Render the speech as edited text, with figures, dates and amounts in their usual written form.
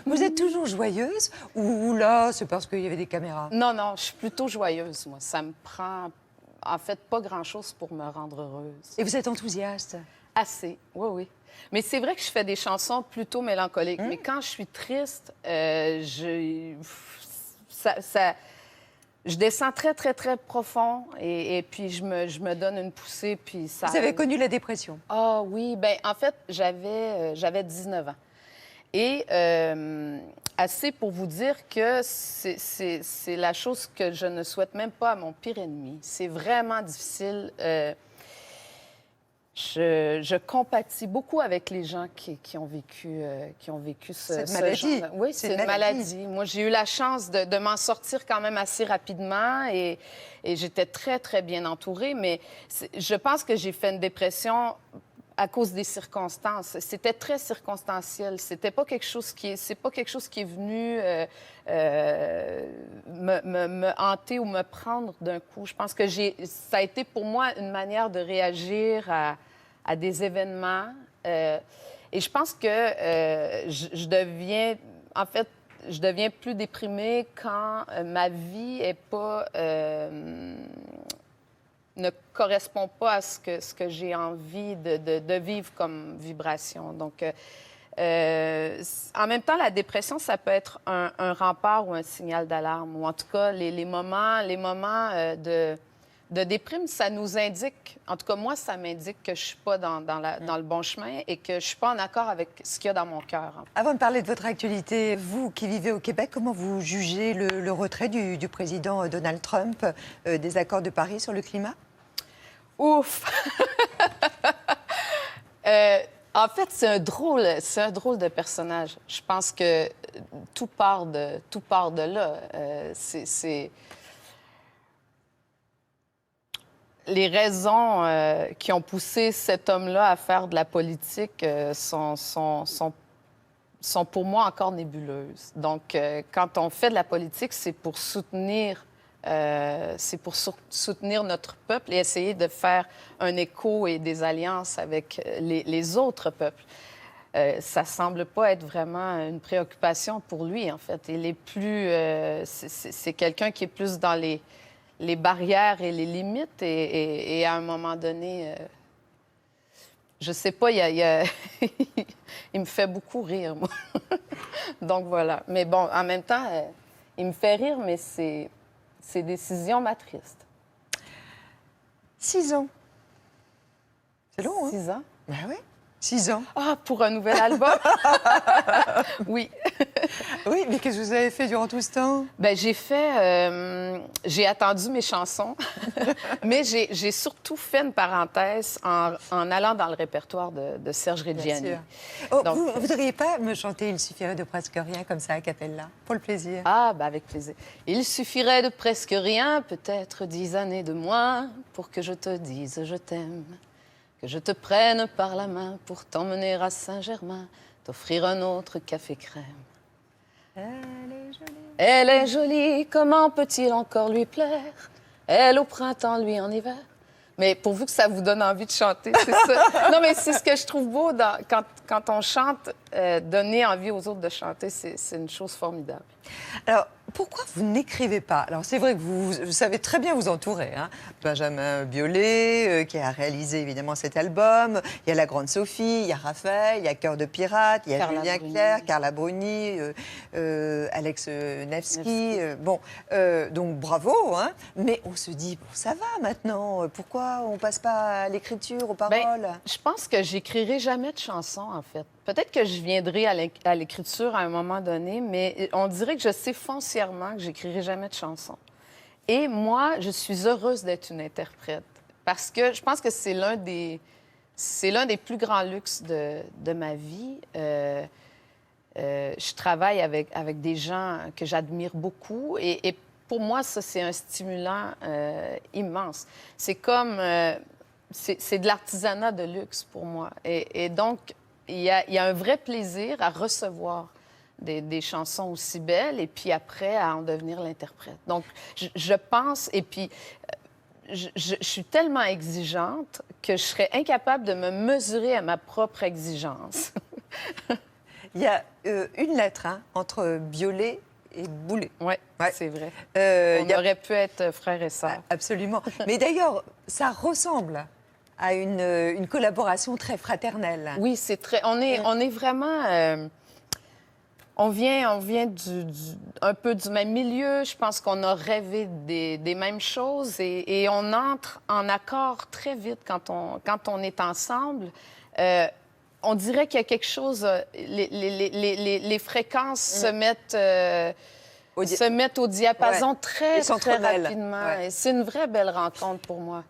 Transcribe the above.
Vous êtes toujours joyeuse ou là, c'est parce qu'il y avait des caméras? Non, non, je suis plutôt joyeuse, moi. Ça me prend, en fait, pas grand-chose pour me rendre heureuse. Et vous êtes enthousiaste? Assez, oui, oui. Mais c'est vrai que je fais des chansons plutôt mélancoliques. Mais quand je suis triste, je descends très, très, très profond et puis je me donne une poussée, puis ça... Vous avez connu la dépression? Ah oui, bien, en fait, j'avais 19 ans. Et assez pour vous dire que c'est la chose que je ne souhaite même pas à mon pire ennemi. C'est vraiment difficile. Je compatis beaucoup avec les gens qui ont vécu Cette maladie. Oui, c'est une maladie. Moi, j'ai eu la chance de m'en sortir quand même assez rapidement et j'étais très, très bien entourée. Mais je pense que j'ai fait une dépression à cause des circonstances. C'était très circonstanciel. C'était pas quelque chose c'est pas quelque chose qui est venu me hanter ou me prendre d'un coup. Je pense que ça a été pour moi une manière de réagir à des événements. Et je pense que je deviens, en fait, je deviens plus déprimée quand ma vie est pas ne correspond pas à ce que j'ai envie de vivre comme vibration. Donc, en même temps, la dépression, ça peut être un rempart ou un signal d'alarme. Ou en tout cas, les moments de déprime, ça nous indique, en tout cas, moi, ça m'indique que je ne suis pas dans le bon chemin et que je ne suis pas en accord avec ce qu'il y a dans mon cœur. Avant de parler de votre actualité, vous qui vivez au Québec, comment vous jugez le retrait du président Donald Trump des accords de Paris sur le climat? Ouf! En fait, c'est un drôle de personnage. Je pense que tout part de là. Les raisons qui ont poussé cet homme-là à faire de la politique sont pour moi encore nébuleuses. Donc, quand on fait de la politique, c'est pour soutenir notre peuple et essayer de faire un écho et des alliances avec les autres peuples. Ça semble pas être vraiment une préoccupation pour lui, en fait. Il est plus... c'est quelqu'un qui est plus dans les barrières et les limites et à un moment donné... je sais pas, il me fait beaucoup rire, moi. Donc, voilà. Mais bon, en même temps, il me fait rire, mais ses décisions m'attristent. 6 ans. C'est long, hein? 6 ans? Ben oui, 6 ans. Ah, pour un nouvel album? Oui. Oui, mais qu'est-ce que vous avez fait durant tout ce temps? Bien, j'ai attendu mes chansons, mais j'ai surtout fait une parenthèse en allant dans le répertoire de Serge Reggiani. Oh, Donc, vous ne voudriez pas me chanter Il suffirait de presque rien comme ça, a cappella, pour le plaisir? Ah, ben avec plaisir. Il suffirait de presque rien, peut-être 10 années de moins, pour que je te dise je t'aime. Que je te prenne par la main pour t'emmener à Saint-Germain, t'offrir un autre café crème. Elle est jolie. Elle est jolie, comment peut-il encore lui plaire? Elle au printemps, lui en hiver. Mais pourvu que ça vous donne envie de chanter, c'est ça. Non, mais c'est ce que je trouve beau quand on chante, donner envie aux autres de chanter, c'est une chose formidable. Alors, pourquoi vous n'écrivez pas? Alors, c'est vrai que vous savez très bien vous entourer. Hein. Benjamin Biolay, qui a réalisé évidemment cet album. Il y a La Grande Sophie, il y a Raphaël, il y a Cœur de Pirate, il y a Carla Julien Bruni. Clerc, Carla Bruni, Alex Nevsky. Donc bravo. Hein. Mais on se dit, bon, ça va maintenant. Pourquoi on passe pas à l'écriture, aux paroles? Bien, je pense que j'écrirai jamais de chansons, en fait. Peut-être que je viendrai à l'écriture à un moment donné, mais on dirait que je sais foncièrement que j'écrirai jamais de chansons. Et moi, je suis heureuse d'être une interprète parce que je pense que c'est l'un des plus grands luxes de ma vie. Je travaille avec des gens que j'admire beaucoup et pour moi, ça, c'est un stimulant immense. C'est comme... c'est de l'artisanat de luxe pour moi. Et donc, il y a un vrai plaisir à recevoir des chansons aussi belles et puis après, à en devenir l'interprète. Donc, je pense... Et puis, je suis tellement exigeante que je serais incapable de me mesurer à ma propre exigence. Il y a une lettre entre Biolay et Boulet. Oui, Ouais. c'est vrai. Il y a- aurait pu être frères et sœurs. Absolument. Mais d'ailleurs, ça ressemble à une collaboration très fraternelle. Oui, c'est très. On est vraiment. On vient un peu du même milieu. Je pense qu'on a rêvé des mêmes choses et on entre en accord très vite quand on est ensemble. On dirait qu'il y a quelque chose. Les fréquences se mettent au diapason Ouais. très, Ils très s'entremêlent. rapidement. Ouais. Et c'est une vraie belle rencontre pour moi.